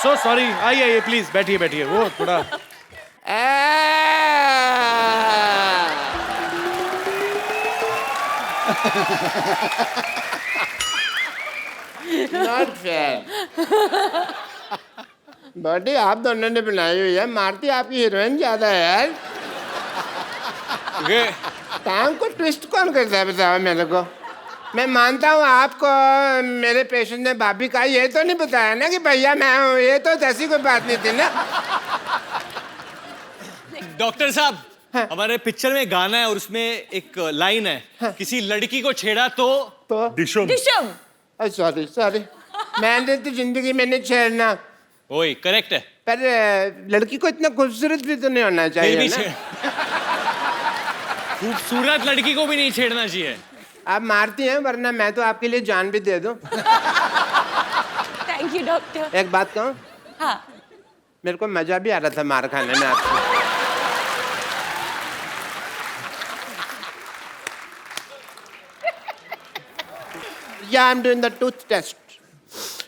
So sorry. आइए आइए please, बैठिए बैठिए। वो थोड़ा नॉट फेयर। बॉडी आप दोनों ने बनाई हुई है, मारती आपकी हीरोइन ज्यादा है यार। टांग को ट्विस्ट कौन करता है बताओ मेरे को। मैं मानता हूँ आपको मेरे पेशेंट ने भाभी का ये तो नहीं बताया ना कि भैया मैं हूँ, ये तो ऐसी कोई बात नहीं थी ना। डॉक्टर साहब, हमारे पिक्चर में गाना है और उसमें एक लाइन है, किसी लड़की को छेड़ा तो डिशम। सॉरी सॉरी, मैंने तो जिंदगी में नहीं छेड़ना। वही करेक्ट है। पर लड़की को इतना खूबसूरत भी तो नहीं होना फिर चाहिए भी ना। खूबसूरत लड़की को भी नहीं छेड़ना चाहिए। आप मारती हैं, वरना मैं तो आपके लिए जान भी दे दूं। Thank you doctor. एक बात कहूं? हाँ। मेरे को मजा भी आ रहा था मार खाने में आपसे। या I am doing the tooth test.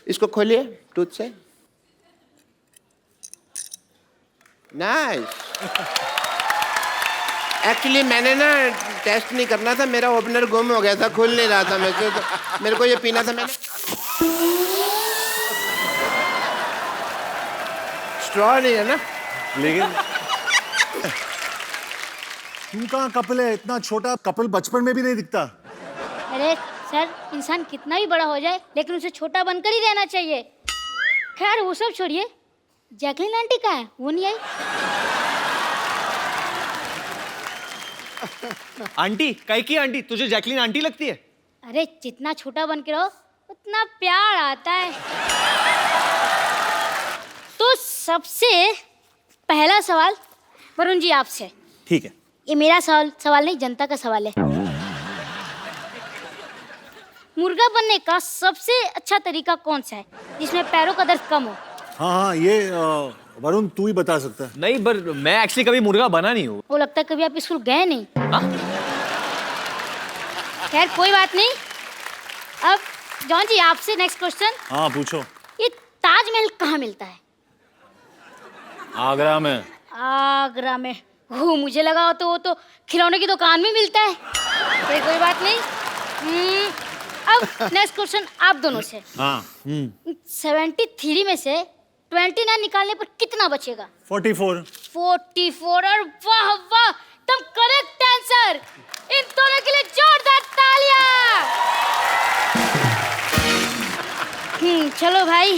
इसको खोलिए टूथ से। नाइस। एक्चुअली मैंने ना टेस्ट नहीं करना था, मेरा ओपनर गुम हो गया था, खुल नहीं रहा था मेरे से, तो मेरे को ये पीना था। मैंने स्ट्रॉ नहीं है ना, लेकिन तू कहाँ कपल है? इतना छोटा कपल बचपन में भी नहीं दिखता। अरे सर, इंसान कितना भी बड़ा हो जाए लेकिन उसे छोटा बनकर ही रहना चाहिए। खैर वो सब छोड़िए, जैकलीन आंटी कहाँ है? वो नहीं आई। आंटी? काहे की आंटी? तुझे जैकलीन आंटी लगती है? अरे जितना छोटा बन के रहो उतना प्यार आता है। तो सबसे पहला सवाल वरुण जी आपसे। ठीक है। ये मेरा सवाल नहीं, जनता का सवाल है। मुर्गा बनने का सबसे अच्छा तरीका कौन सा है जिसमें पैरों का दर्द कम हो? हाँ हाँ, ये वरुण तू ही बता सकता है। नहीं, पर मैं एक्चुअली कभी मुर्गा बना नहीं हूँ। वो लगता है कभी आप स्कूल गए नहीं। हाँ? खैर कोई बात नहीं। अब जॉन जी आपसे नेक्स्ट क्वेश्चन। हाँ पूछो। ये ताजमहल कहाँ मिलता है? आगरा में। आगरा में? वो मुझे लगा वो तो खिलौने की दुकान में मिलता है। फिर कोई बात नहीं। अब नेक्स्ट क्वेश्चन आप दोनों से। हाँ 73 में से 29 निकालने पर कितना बचेगा? 44। 44। और वाह वाह, तुम करेक्ट आंसर। इन दोनों के लिए जोरदार तालियां। चलो भाई,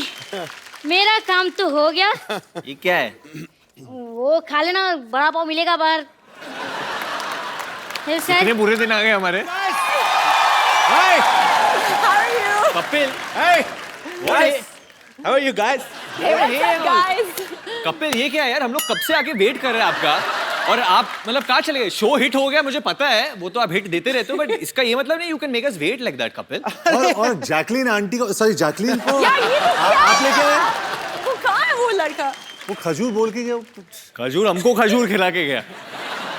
मेरा काम तो हो गया। ये क्या है? वो खा लेना, बड़ा पाव मिलेगा बाहर। फिर सर इतने बुरे दिन आ गए हमारे। Kapil, How are you guys? Kapil ये क्या है यार? हम लोग कब से आके वेट कर रहे हैं आपका, और आप मतलब कहाँ चले गए? शो हिट हो गया मुझे पता है, वो तो आप हिट देते रहते हो, बट इसका ये मतलब नहीं you can make us wait like that Kapil. और जैकलीन आंटी को, सॉरी जैकलीन को यार ये तो क्या आप लेके आए? वो कहाँ है वो लड़का? वो खजूर बोल के गया। खजूर? हमको खजूर खिला के गया।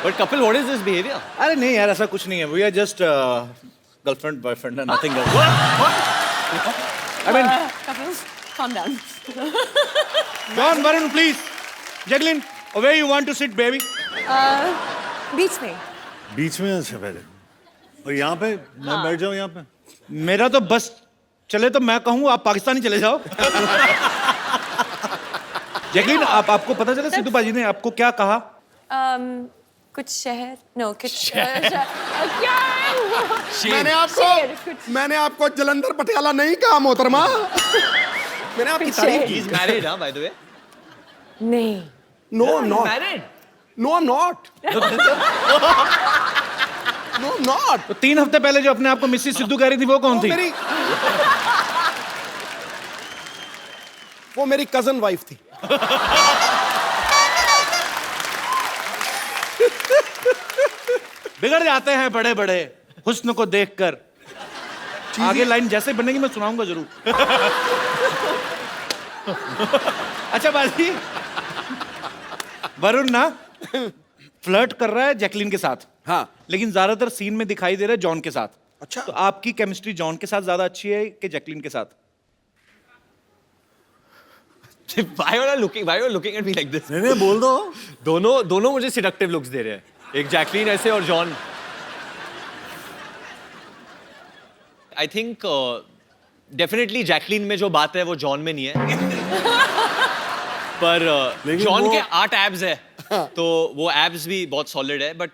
But Kapil what is this behaviour? अरे नहीं यार, ऐसा कुछ नहीं है। We are just girlfriend boyfriend, nothing else. I mean Calm down. John, Varun, please. Jacqueline, where you want to sit, baby? बीच में। बीच में अच्छा पहले। और यहाँ पे मैं बैठ जाऊँ यहाँ पे? मेरा तो बस चले तो मैं कहूँ आप पाकिस्तानी चले जाओ। जैकलीन, आपको पता चला सिद्धू बाजी ने आपको क्या कहा? कुछ शहर, नो कुछ क्या है? मैंने आपको जलंधर पटियाला नहीं कहा मोहतरमा। मैंने आपकी तारीफ की। He's married, huh, by the way? नहीं। No not Married? No I am not no not. तो 3 हफ्ते पहले जो अपने आप को मिसेस सिद्धू कह रही थी वो कौन थी? वो मेरी कजन वाइफ थी। बिगड़ जाते हैं बड़े बड़े हुस्न को देखकर। आगे लाइन जैसे बनेगी मैं सुनाऊंगा जरूर। अच्छा बाजी, वरुण ना फ्लर्ट कर रहा है जैकलीन के साथ। हाँ, लेकिन ज्यादातर सीन में दिखाई दे रहा है जॉन के साथ। अच्छा। तो आपकी केमिस्ट्री जॉन के साथ ज्यादा अच्छी है कि जैकलीन के साथ? Why are you looking at me like this? नहीं बोल दो. दोनों मुझे seductive looks दे रहे हैं. एक जैकलीन ऐसे और John. I think definitely Jacqueline में जो बात है वो जॉन में नहीं है. पर जॉन वो- के 8 एब्स है. तो वो एब्स भी बहुत सॉलिड है. बट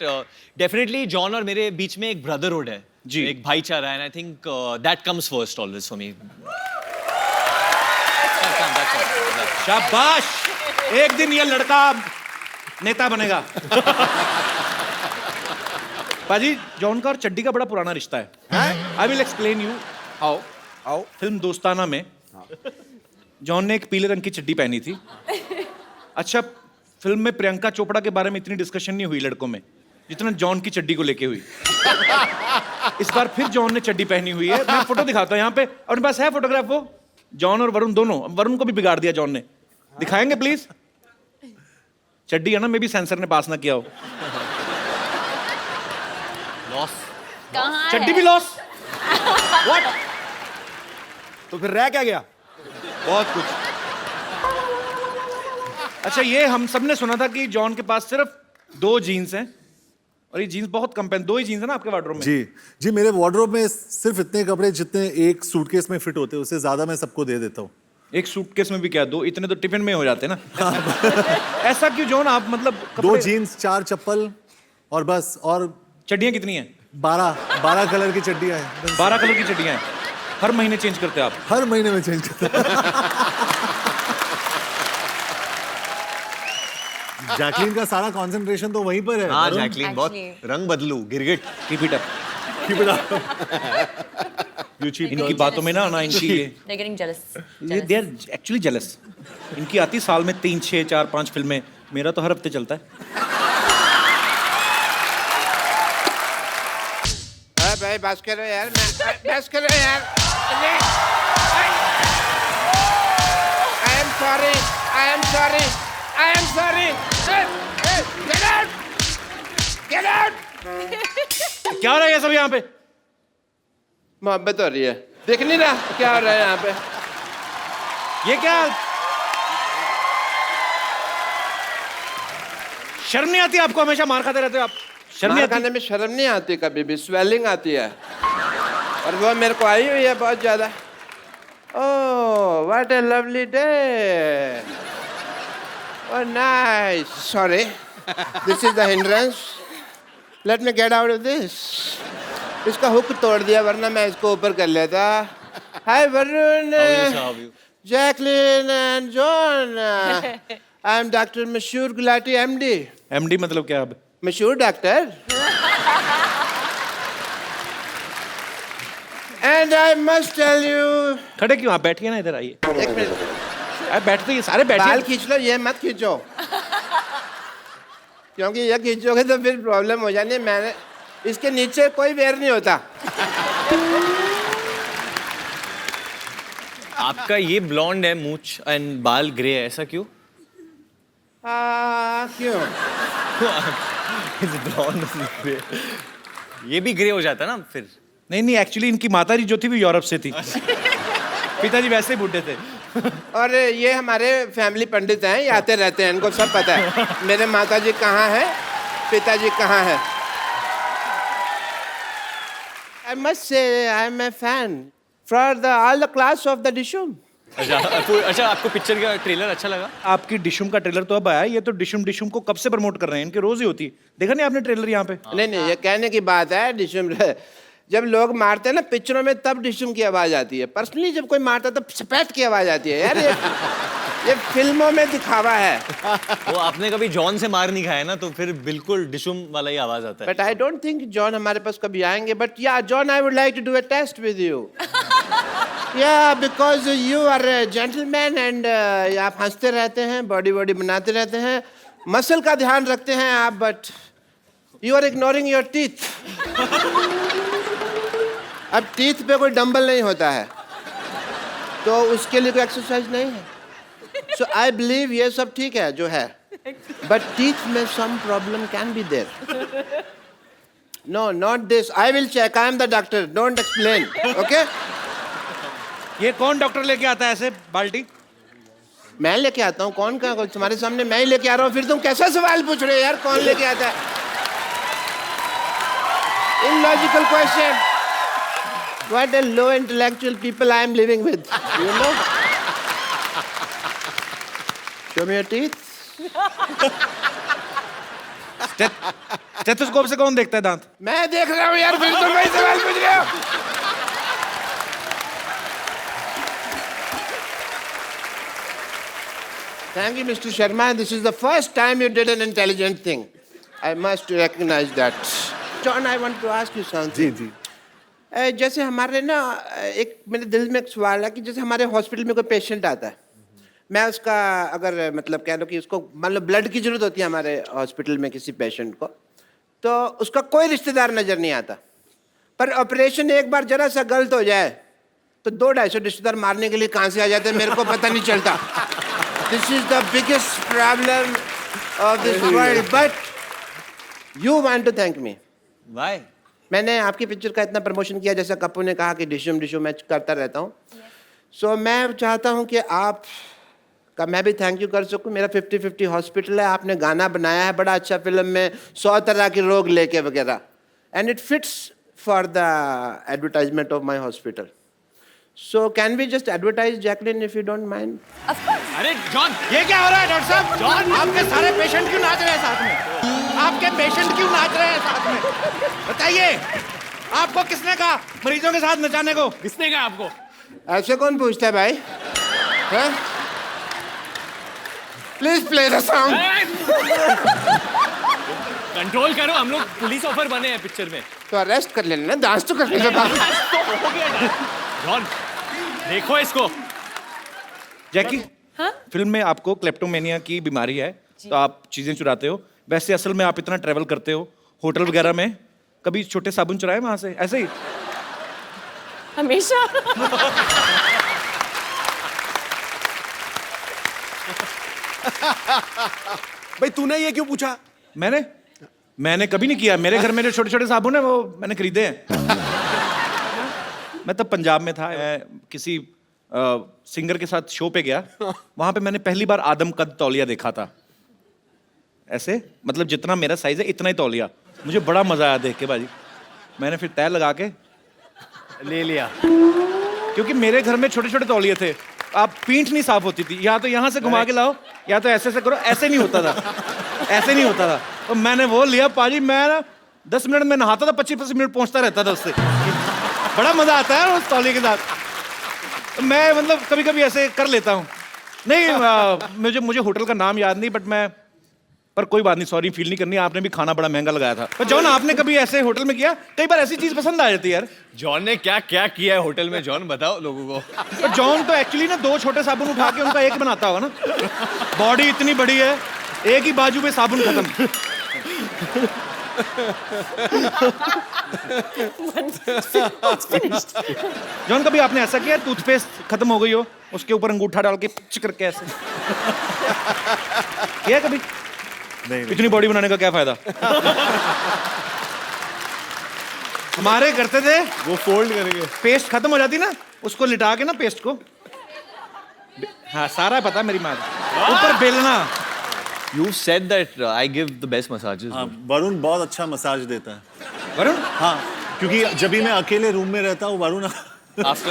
डेफिनेटली जॉन और मेरे बीच में एक ब्रदरहुड है. जी. एक भाईचारा है. And I think that comes first always for me. शाबाश, एक दिन ये लड़का नेता बनेगा. पाजी, जॉन का और चड्डी का बड़ा पुराना रिश्ता है. I will explain you. आओ आओ. फिल्म दोस्ताना में जॉन ने एक पीले रंग की चड्डी पहनी थी. अच्छा, फिल्म में प्रियंका चोपड़ा के बारे में इतनी डिस्कशन नहीं हुई लड़कों में जितना जॉन की चड्डी को लेके हुई. इस बार फिर जॉन ने चड्डी पहनी हुई है. मैं फोटो दिखाता हूँ यहाँ पे. अपने पास है फोटोग्राफ? वो जॉन और वरुण दोनों. वरुण को भी बिगाड़ दिया जॉन ने. दिखाएंगे प्लीज? चड्डी है ना, मे भी सेंसर ने पास ना किया हो. लॉस. कहाँ चड्डी है? भी लॉस. तो फिर रह क्या गया? बहुत कुछ. अच्छा, ये हम सब ने सुना था कि जॉन के पास सिर्फ 2 जीन्स हैं और ये जीन्स बहुत कम पहन. 2 ही जीन्स है ना आपके वार्डरोब में? जी मेरे वार्डरोब में सिर्फ इतने कपड़े जितने एक सूटकेस में फिट होते हैं, उससे ज्यादा मैं सबको दे देता हूँ. एक सूटकेस में भी क्या 2? इतने तो टिफिन में हो जाते हैं ना. ऐसा क्यों जॉन? आप मतलब 2 जीन्स, 4 चप्पल और बस. और चड्डियां कितनी हैं? 12 कलर की चड्डियां हैं. 12 कलर की चड्डियां हैं. हर महीने चेंज करते हैं आप? हर महीने में चेंज करता हूं. जैकलीन का सारा कंसंट्रेशन तो वहीं पर है. हाँ, वरुण, जैकलीन बहुत Actually. रंग बदलू. गिरगिट. Keep it up. इनकी बातों में ना इनकी They're getting jealous. ये दे आर एक्चुअली जेलस. इनकी आती साल में 3, 6, 4, 5 फिल्में. मेरा तो हर हफ्ते चलता है. अरे भाई बस करो यार. बस करो यार. I am sorry. I am sorry. I am sorry. Get out. Get out. क्या हो रहा है ये सब यहाँ पे? मोहब्बत हो रही है. देख नहीं रहा क्या हो रहा है यहाँ पे? ये क्या? शर्म नहीं आती आपको? हमेशा मार खाते रहते हो आप. शर्म नहीं मार आती? खाने में शर्म नहीं आती कभी भी. स्वेलिंग आती है और वो मेरे को आई हुई है बहुत ज्यादा. Oh, what a lovely day. Oh nice. Sorry, this is the hindrance. Let me get out of this. इसका हुक तोड़ दिया वरना मैं इसको ऊपर कर लेता. Hi Varun, Jacqueline and John. I am doctor मशहूर गुलाटी MD. MD मतलब क्या? अब मशहूर doctor. And I must tell you. खड़े क्यों? आप बैठिए ना, इधर आइए. एक मिनट. आप बैठते ही सारे बाल बैठिए. खींच लो, ये मत खींचो. क्योंकि ये खींचोगे तो फिर प्रॉब्लम हो जानी है. मैंने इसके नीचे कोई वेयर नहीं होता. आपका ये ब्लॉन्ड है मूंछ एंड बाल ग्रे है. ऐसा क्यों? क्यों? ब्लॉन्ड. ये भी ग्रे हो जाता ना फिर. नहीं, एक्चुअली इनकी माता जी जो थी वो यूरोप से थी. पिताजी वैसे ही बूढ़े थे. और ये हमारे फैमिली पंडित हैं, ये आते रहते हैं, इनको सब पता है मेरे माताजी कहाँ हैं, पिताजी कहाँ हैं. I must say I am a fan for all the class of the Dishum. अच्छा, आपको पिक्चर का ट्रेलर अच्छा लगा? आपकी डिशुम का ट्रेलर तो अब आया. ये तो डिशुम को कब से प्रमोट कर रहे हैं. इनके रोज ही होती है. देखा नहीं आपने ट्रेलर यहाँ पे? नहीं, ये कहने की बात है. डिशुम जब लोग मारते हैं ना पिक्चरों में तब डिशुम की आवाज आती है. पर्सनली जब कोई मारता है तब सपैट की आवाज आती है. यार ये फिल्मों में दिखावा है. वो आपने कभी जॉन से मार नहीं खाया ना, तो फिर बिल्कुल डिशुम वाला ही आवाज आता है. But I don't think John हमारे पास कभी आएंगे. But yeah John, I would like to do a test with you. Yeah because you are a gentleman and आप हंसते रहते हैं, बॉडी बनाते रहते हैं, मसल का ध्यान रखते हैं आप. But you are ignoring your teeth. अब टीथ पे कोई डंबल नहीं होता है तो उसके लिए कोई एक्सरसाइज नहीं है. सो आई बिलीव ये सब ठीक है जो है, बट टीथ में some problem can be there. No, not this. I will check. I am the doctor. Don't explain. Okay? ये कौन डॉक्टर लेके आता है ऐसे बाल्टी? मैं लेके आता हूँ, कौन का तुम्हारे सामने मैं ही लेके आ रहा हूँ, फिर तुम कैसा सवाल पूछ रहे हो यार, कौन लेके आता है? Illogical question. What a low intellectual people I am living with, you know? Show me your teeth. Stethoscope से कौन देखता है दांत? मैं देख रहा हूँ यार, फिर तुम वही सवाल पूछ रहे हो। Thank you, Mr. Sharma. This is the first time you did an intelligent thing. I must recognize that. John, I want to ask you something. जी जी जैसे हमारे ना एक मेरे दिल में एक सवाल है कि जैसे हमारे हॉस्पिटल में कोई पेशेंट आता है, मैं उसका अगर मतलब कह लो कि उसको मान लो ब्लड की जरूरत होती है हमारे हॉस्पिटल में किसी पेशेंट को, तो उसका कोई रिश्तेदार नजर नहीं आता, पर ऑपरेशन एक बार जरा सा गलत हो जाए तो 200-250 रिश्तेदार मारने के लिए कहाँ से आ जाते हैं मेरे को पता नहीं चलता। This is the biggest problem of this world, but you want to thank me. Why? मैंने आपकी पिक्चर का इतना प्रमोशन किया, जैसा कप्पू ने कहा कि डिशो मैच करता रहता हूँ, सो मैं चाहता हूँ कि आप का मैं भी थैंक यू कर सकूँ। मेरा 50-50 हॉस्पिटल है, आपने गाना बनाया है बड़ा अच्छा फिल्म में 100 तरह के रोग लेके वगैरह, and it fits for the advertisement of my hospital, so can we just advertise Jacqueline if you don't mind? Of course. अरे जॉन, ये क्या हो रहा है डॉक्टर साहब? जॉन, आपके सारे पेशेंट क्यों नाच रहे हैं साथ में? आपके पेशेंट क्यों नाच रहे हैं साथ में? बताइए, आपको किसने कहा मरीजों के साथ नचाने को? किसने कहा आपको? ऐसे कौन पूछता है भाई? Please play the song. Control करो, हम लोग पुलिस ऑफर बने हैं पिक्चर में। तो अरेस्ट कर लेना ना, डांस तो कर लेना। जॉन, देखो इसको। जैकी, फिल्म में आपको क्लेप्टोमेनिया की बीमारी है, तो आप चीजें चुराते हो। वैसे असल में आप इतना ट्रेवल करते हो होटल वगैरह में, कभी छोटे साबुन चुराए वहां से ऐसे ही? हमेशा। भाई तूने ये क्यों पूछा? मैंने कभी नहीं किया। मेरे घर में जो छोटे छोटे साबुन है वो मैंने खरीदे हैं। मैं तब पंजाब में था, किसी सिंगर के साथ शो पे गया, वहां पे मैंने पहली बार आदम कद तौलिया देखा था। ऐसे मतलब जितना मेरा साइज है इतना ही तौलिया। मुझे बड़ा मजा आया देख के भाजी। मैंने फिर तय लगा के ले लिया, क्योंकि मेरे घर में छोटे छोटे तौलिए थे, आप पीठ नहीं साफ होती थी, या तो यहाँ से घुमा के लाओ या तो ऐसे करो, ऐसे नहीं होता था, ऐसे नहीं होता था। तो मैंने वो लिया पाजी, मैं ना 10 मिनट में नहाता था, 25-25 मिनट पहुंचता रहता था उससे। बड़ा मजा आता है उस तौलिए के साथ। तो मैं मतलब कभी कभी ऐसे कर लेता हूँ। नहीं मुझे होटल का नाम याद नहीं, बट मैं, पर कोई बात नहीं, सॉरी फील नहीं करनी। आपने भी खाना बड़ा महंगा लगाया था। पर जॉन, आपने कभी ऐसे होटल में किया? कई बार ऐसी चीज पसंद आ जाती है यार। जॉन ने क्या क्या किया है होटल में? जॉन बताओ लोगों को। पर जॉन तो एक्चुअली ना 2 छोटे साबुन उठा के उनका एक बनाता होगा ना। बॉडी इतनी बड़ी है, एक ही बाजू पे साबुन खत्म। जॉन, कभी आपने ऐसा किया टूथपेस्ट खत्म हो गई हो, उसके ऊपर अंगूठा डाल के पिच करके ऐसे किया कभी? नहीं इतनी बॉडी बनाने का क्या फायदा? हमारे करते थे, वो फोल्ड करेंगे। पेस्ट खत्म हो जाती ना, उसको लिटा के ना पेस्ट को, हाँ सारा पता मेरी माँ, ऊपर बेलना। You said that I give the best massages. हाँ, वरुण बहुत अच्छा मसाज देता है। वरुण, हाँ, क्योंकि जब भी मैं अकेले रूम में रहता हूँ वरुण After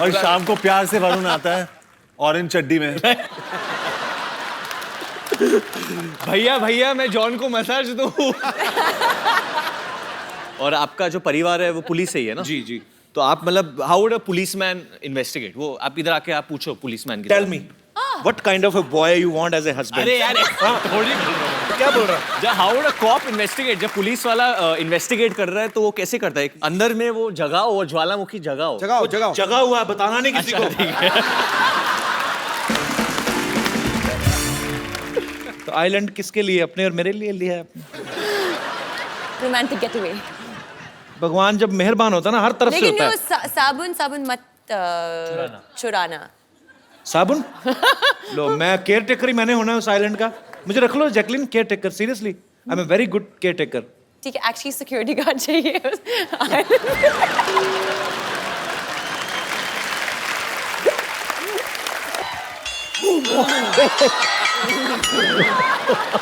और शाम को प्यार से वरुण आता है ऑरेंज चड्डी में। भैया भैया मैं जॉन को मसाज दूं। और आपका जो परिवार है वो पुलिस से ही है ना? जी जी। तो आप मतलब how would a policeman investigate? वो आप इधर आके आप पूछो पुलिसमैन की। Tell me what kind of a boy you want as a husband? अरे यार थोड़ी क्या बोल रहा है? जब how would a cop investigate? जब पुलिस वाला इन्वेस्टिगेट कर रहा है तो वो कैसे करता है? अंदर में वो जगह हो, ज्वालामुखी जगह हो। जगह हुआ है, बताना नहीं किसी को। तो आइलैंड किसके लिए? अपने और मेरे लिए लिया है आपने? Romantic getaway. भगवान जब मेहरबान होता है ना, हर तरफ से लेकिन होता वो है। साबुन मत चुराना। साबुन लो, मैं केयर टेकर ही मैंने होना है उस आइलैंड का। मुझे रख लो Jacqueline caretaker, seriously I am a very good caretaker. ठीक है, एक्चुअली सिक्योरिटी गार्ड चाहिए।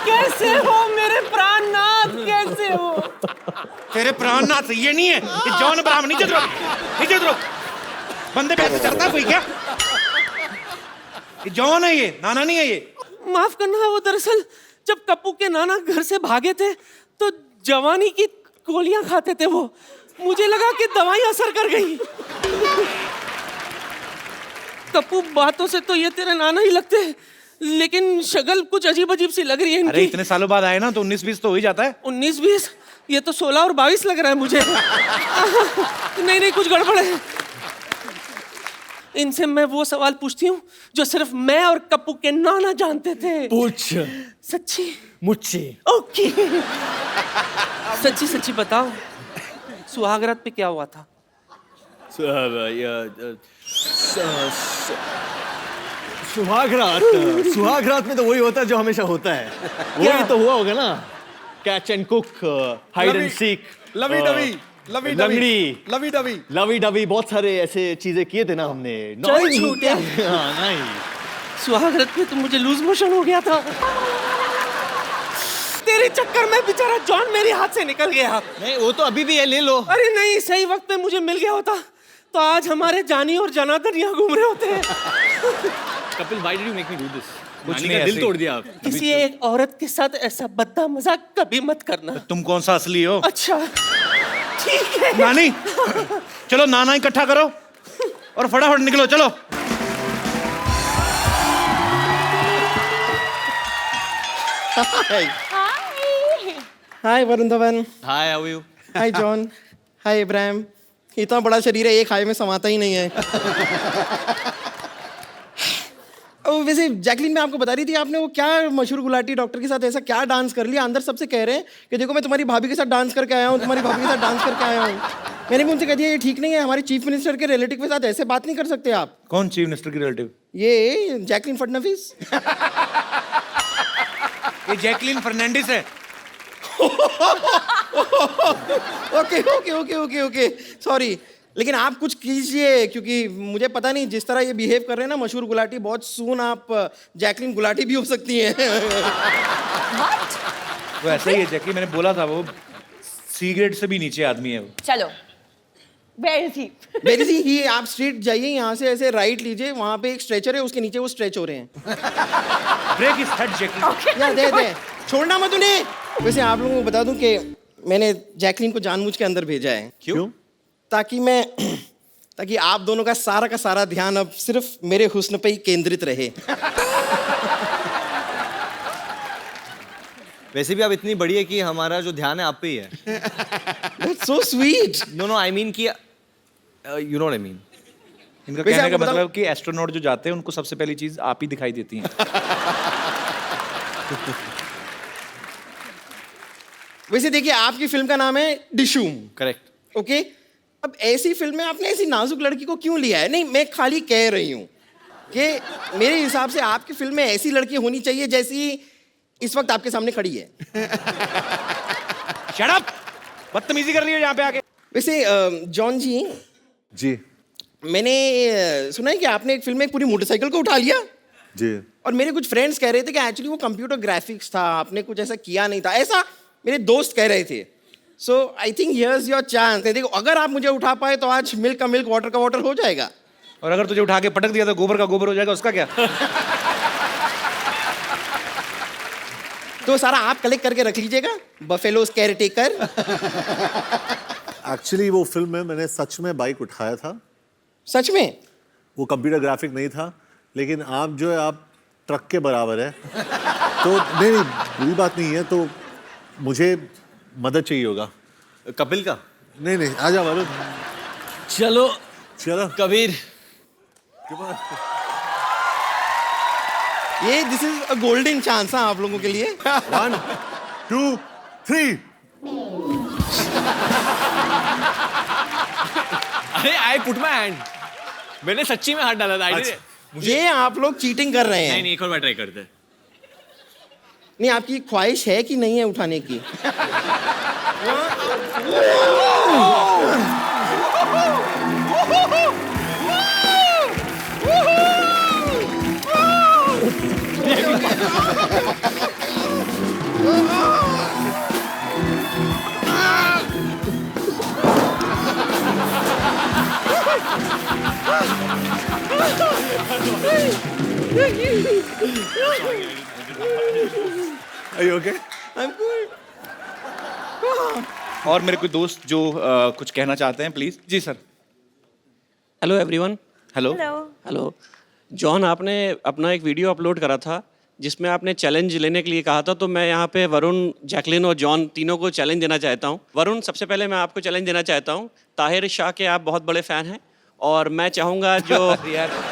कैसे हो मेरे प्राणनाथ, कैसे हो? तेरे प्राणनाथ ये नहीं है, ये जॉन अब्राहम। नीचे उतरो, नीचे उतरो। बंदे पे ऐसे चढ़ता कोई क्या? ये जॉन है, ये नाना नहीं है ये। माफ करना, वो दरअसल जब कप्पू के नाना घर से भागे थे तो जवानी की गोलियां खाते थे वो। मुझे लगा कि दवाई असर कर गई। कप्पू, बातों से तो ये तेरे नाना ही लगते हैं, लेकिन शक्ल कुछ अजीब अजीब सी लग रही है अरे इनकी। इतने सालों बाद आए ना तो 19-20 तो हो ही जाता है। 19-20? ये तो 16 और 22 लग रहा है मुझे। नहीं नहीं, कुछ गड़बड़ है। इनसे मैं वो सवाल पूछती हूँ जो सिर्फ मैं और कप्पू के नाना जानते थे। पूछ सच्ची? मुझसे। ओके। सच्ची सच्ची बताओ, सुहागरात पे क्या हुआ था? सुहागरात में तो वही होता है जो हमेशा होता है। वही तो हुआ होगा ना, catch and cook, hide and seek, lovey dovey, lovey लंगड़ी, लवी डवी, लवी डवी, बहुत सारे ऐसे चीजें किए थे ना हमने। चल झूठे। हाँ, नहीं। सुहागरात पे तो मुझे लूज मोशन हो गया था। तेरे चक्कर में बेचारा जॉन मेरे हाथ से निकल गया। नहीं, वो तो अभी भी है, ले लो। अरे नहीं, सही वक्त पे मुझे मिल गया होता तो आज हमारे जानी और जनार्दन यहाँ घूम रहे होते हैं। Kapil, why did you make me do this? कुछ नानी नहीं, का दिल ऐसे तोड़ दिया आप। किसी एक औरत के साथ ऐसा बद्दा मजाक कभी मत करना। तुम कौन सा असली हो? अच्छा ठीक है। नानी, चलो नाना इकट्ठा करो और फटाफट निकलो, चलो। Hi Varun Dhawan, Hi, how are you? Hi John, hi Ibrahim. इतना बड़ा शरीर है, एक हाय में समाता ही नहीं है। वैसे जैकलीन, मैं आपको बता रही थी, आपने वो क्या मशहूर गुलाटी डॉक्टर के साथ ऐसा क्या डांस कर लिया? अंदर सबसे कह रहे हैं कि देखो मैं तुम्हारी भाभी के साथ डांस करके आया हूँ, तुम्हारी भाभी के साथ डांस करके आया हूँ। मैंने भी उनसे कह दिया ये ठीक नहीं है, हमारे चीफ मिनिस्टर के रिलेटिव के साथ ऐसे बात नहीं कर सकते आप। कौन चीफ मिनिस्टर की रिलेटिव? ये जैकलीन फडणवीस। ये जैकलीन फर्नांडिस है। Okay okay okay okay okay, sorry. लेकिन आप कुछ कीजिए, क्योंकि मुझे पता नहीं जिस तरह ये बिहेव कर रहे हैं ना मशहूर गुलाटी, बहुत सून आप जैकलीन गुलाटी भी हो सकती हैं। वो ऐसा ही है जैकी, मैंने बोला था, वो सी ग्रेड से भी नीचे आदमी है वो। चलो, where is he? वेरी सी ही, आप स्ट्रीट जाइए, यहाँ से ऐसे राइट लीजिए, वहाँ पे एक स्ट्रेचर है, उसके नीचे वो स्ट्रेच हो रहे हैं। ब्रेक इज हेड जैकी। या दे छोड़ना मत उन्हें। वैसे आप लोगों को बता दूं कि मैंने जैकलीन को जानबूझ के अंदर भेजा है। क्यों? ताकि आप दोनों का सारा ध्यान अब सिर्फ मेरे हुस्न पे ही केंद्रित रहे। वैसे भी आप इतनी बड़ी है कि हमारा जो ध्यान है आप पे ही है। That's so sweet. No, I mean कि you know what I mean. इनका वैसे कहने का आपको बताऊं- मतलब कि एस्ट्रोनॉट जो जाते हैं उनको सबसे पहली चीज आप ही दिखाई देती हैं। वैसे देखिए, आपकी फिल्म का नाम है डिशूम। करेक्ट। ओके, अब ऐसी फिल्म में आपने ऐसी नाजुक लड़की को क्यों लिया है? नहीं, मैं खाली कह रही हूँ कि मेरे हिसाब से आपकी फिल्म में ऐसी लड़की होनी चाहिए जैसी इस वक्त आपके सामने खड़ी है। Shut up! बदतमीजी कर रही हो यहाँ पे आके। वैसे जॉन जी, जी मैंने सुना है कि आपने एक फिल्म में एक पूरी मोटरसाइकिल को उठा लिया, जी। और मेरे कुछ फ्रेंड्स कह रहे थे कि एक्चुअली वो कंप्यूटर ग्राफिक्स था, आपने कुछ ऐसा किया नहीं था, ऐसा मेरे दोस्त कह रहे थे। So I think here's your chance. देखो, अगर आप मुझे उठा पाए तो आज मिल्क का मिल्क, वाटर का वाटर हो जाएगा। और अगर तुझे उठा के पटक दिया तो गोबर का गोबर हो जाएगा, उसका क्या? तो सारा आप कलेक्ट करके रख लीजिएगा, बफेलोज केयर टेकर। एक्चुअली वो फिल्म में मैंने सच में बाइक उठाया था। सच में? वो कंप्यूटर ग्राफिक नहीं था, लेकिन आप जो है आप ट्रक के बराबर है। तो नहीं बुरी बात नहीं है, तो मुझे मदद चाहिए होगा। कपिल का? नहीं आ जा वरुण। चलो चलो कबीर। ये this is a golden chance है आप लोगों के लिए। 1 2 3। अरे आई पुट माय हैंड। मैंने सच्ची में हाथ डाला था। ये आप लोग चीटिंग कर रहे हैं। नहीं, एक और बार ट्राई करते हैं। नहीं, आपकी ख्वाहिश है कि नहीं है उठाने की? Are you okay? I'm good. और मेरे कोई दोस्त जो कुछ कहना चाहते हैं प्लीज जी sir hello everyone. Hello hello John, आपने अपना एक वीडियो अपलोड करा था जिसमें आपने चैलेंज लेने के लिए कहा था, तो मैं यहाँ पे वरुण, जैकलिन और जॉन तीनों को चैलेंज देना चाहता हूँ। वरुण, सबसे पहले मैं आपको चैलेंज देना चाहता हूँ। ताहिर शाह के आप बहुत बड़े फ़ैन हैं और मैं चाहूँगा जो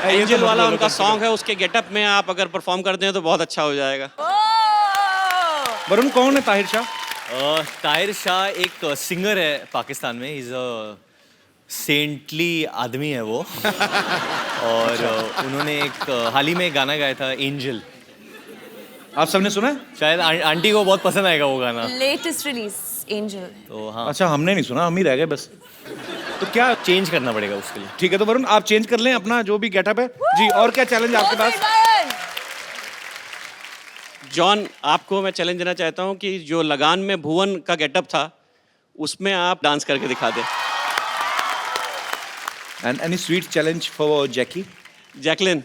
एंजल वाला उनका सॉन्ग है उसके गेटअप में आप अगर परफॉर्म करते हैं तो बहुत अच्छा हो जाएगा। वरुण कौन है ताहिर शाह? ताहिर शाह एक सिंगर है पाकिस्तान में। इज अ सेंटली आदमी है वो। और उन्होंने एक हाल ही में गाना गाया था एंजल। आप सबने सुना है? शायद आंटी को बहुत पसंद आएगा वो गाना। Latest release angel. तो हाँ, अच्छा हमने नहीं सुना, हम ही रह गए बस। तो क्या चेंज करना पड़ेगा उसके लिए। ठीक है, तो वरुण आप चेंज कर लें अपना जो भी गेटअप है जी। और क्या चैलेंज आपके पास? जॉन, आपको मैं चैलेंज देना चाहता हूँ कि जो लगान में भुवन का गेटअप था उसमें आप डांस करके दिखा दें। And any sweet challenge for Jackie? Jacqueline,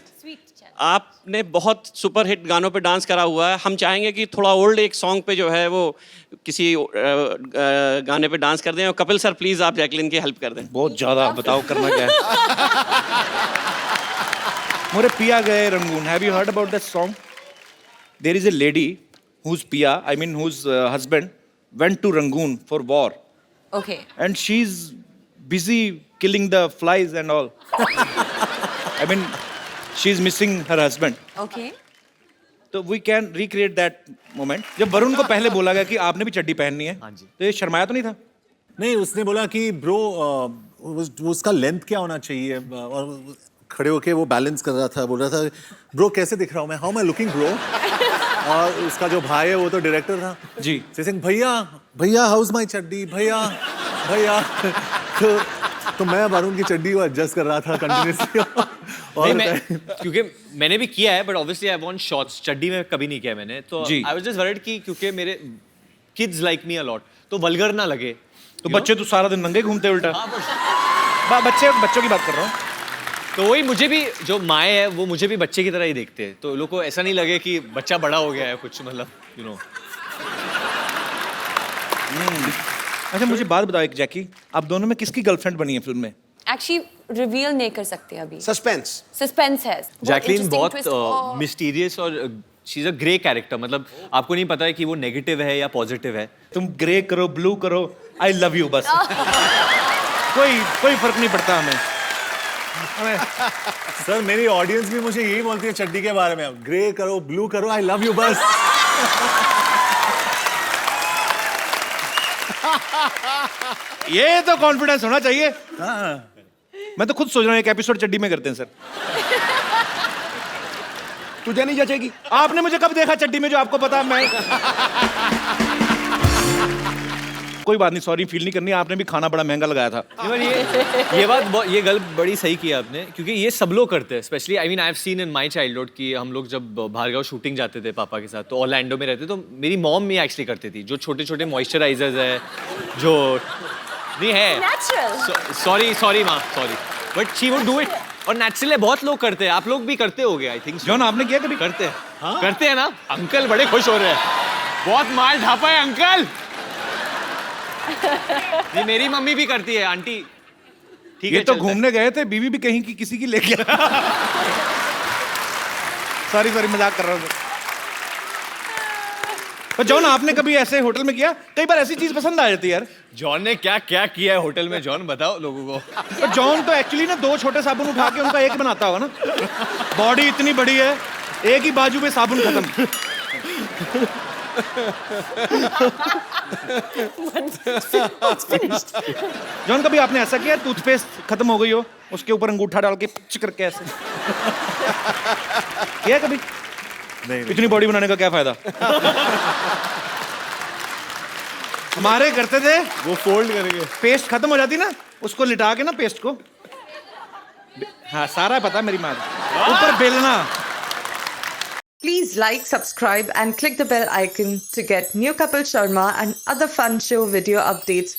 आपने बहुत सुपर हिट गानों पे डांस करा हुआ है। हम चाहेंगे कि थोड़ा ओल्ड एक सॉन्ग पे जो है वो किसी गाने पे डांस कर दें। और कपिल सर प्लीज आप जैकलिन की हेल्प कर दें। बहुत ज्यादा, बताओ करना क्या है? मोरे पिया गए Rangoon, have you heard about that song? There is a lady whose पिया, I mean whose husband went to Rangoon for war Okay. and she's busy killing the flies and all. I mean she's missing her husband. Okay. तो we can recreate that moment. जब वरुण को पहले बोला गया कि आपने भी चड्डी पहननी है, हाँ जी। तो ये शर्माया तो नहीं था? नहीं, उसने बोला कि ब्रो उसका लेंथ क्या होना चाहिए, और खड़े होके वो बैलेंस कर रहा था, बोल रहा था ब्रो कैसे दिख रहा हूँ मैं, how am I looking bro. और उसका जो भाई है वो तो डायरेक्टर था जी। सिंह, भैया भैया हाउस माई चड्डी, भैया भैया। तो मैं वरुण की चड्डी को एडजस्ट कर रहा था कंटिन्यूसली। नहीं, मैं क्योंकि मैंने भी किया है but obviously I want shorts. चड्डी में कभी नहीं किया मैंने, तो जी। आई वाज जस्ट वरीड कि क्योंकि मेरे kids like me a lot, तो वल्गर ना लगे। तो बच्चे तो सारा दिन नंगे घूमते उल्टा। हाँ, बच्चों की बात कर रहा हूँ। तो वही, मुझे भी जो माए है वो मुझे भी बच्चे की तरह ही देखते हैं, तो लोगों को ऐसा नहीं लगे कि बच्चा बड़ा हो गया है कुछ, मतलब यू नो। अच्छा मुझे बात बताओ एक, जैकी आप दोनों में किसकी गर्लफ्रेंड बनी है फिल्म में? एक्चुअली रिवील नहीं कर सकते अभी। सस्पेंस। सस्पेंस है। जैकलीन बहुत Oh. मिस्टीरियस और she is a grey character. मतलब आपको नहीं पता है कि वो नेगेटिव है या पॉजिटिव है। तुम ग्रे करो, ब्लू करो, आई लव यू बस। कोई फर्क नहीं पड़ता हमें। सर मेरी ऑडियंस भी मुझे यही बोलती है चड्डी के बारे में, ग्रे करो ब्लू करो, आई लव यू बस। ये तो कॉन्फिडेंस होना चाहिए। मैं तो खुद सोच रहा हूँ एक एपिसोड चड्डी में करते हैं सर। तुझे नहीं जचेगी। आपने मुझे कब देखा चड्डी में जो आपको पता? मैं कोई बात नहीं, सॉरी फील नहीं करनी। आपने भी खाना बड़ा महंगा लगाया था। ये गल बड़ी सही की आपने, क्योंकि ये सब लोग करते हैं। Specially I mean I have seen in my childhood कि हम लोग जब भार्गव शूटिंग जाते थे पापा के साथ, तो ऑरलैंडो में रहते, तो मेरी मॉम भी एक्चुअली करती थी। जो छोटे छोटे मॉइस्चराइजर्स है जो नहीं है, Natural. सॉरी माँ, sorry, but she would do it. और नेचुरल है, बहुत लोग करते हैं। आप लोग भी करते होगे आई थिंक। जॉन आपने किया कभी? करते हैं। हाँ? करते हैं ना। अंकल बड़े खुश हो रहे हैं, बहुत माल ढापा है अंकल। ये मेरी मम्मी भी करती है। आंटी ठीक है, ये तो चलता है। घूमने गए थे, बीवी भी कहीं की किसी की ले गया। सॉरी मजाक कर रहा हूँ। पर जॉन आपने कभी ऐसे होटल में किया? कई बार ऐसी चीज पसंद आ जाती है यार। जॉन ने क्या क्या किया है होटल में? जॉन बताओ लोगों को। पर जॉन तो एक्चुअली ना 2 छोटे साबुन उठा के उनका एक बनाता होगा ना। बॉडी इतनी बड़ी है, एक ही बाजू पे साबुन खत्म। जॉन कभी आपने ऐसा किया टूथपेस्ट खत्म हो गई हो, उसके ऊपर अंगूठा डाल के पिच करके ऐसे किया कभी? नहीं इतनी बॉडी बनाने का क्या फायदा? हमारे करते थे, वो फोल्ड करेंगे। पेस्ट खत्म हो जाती ना, उसको लिटा के ना पेस्ट को, हाँ सारा पता मेरी माँ, ऊपर बेलना। Please like, subscribe and click the bell icon to get new Kapil Sharma and other fun show video updates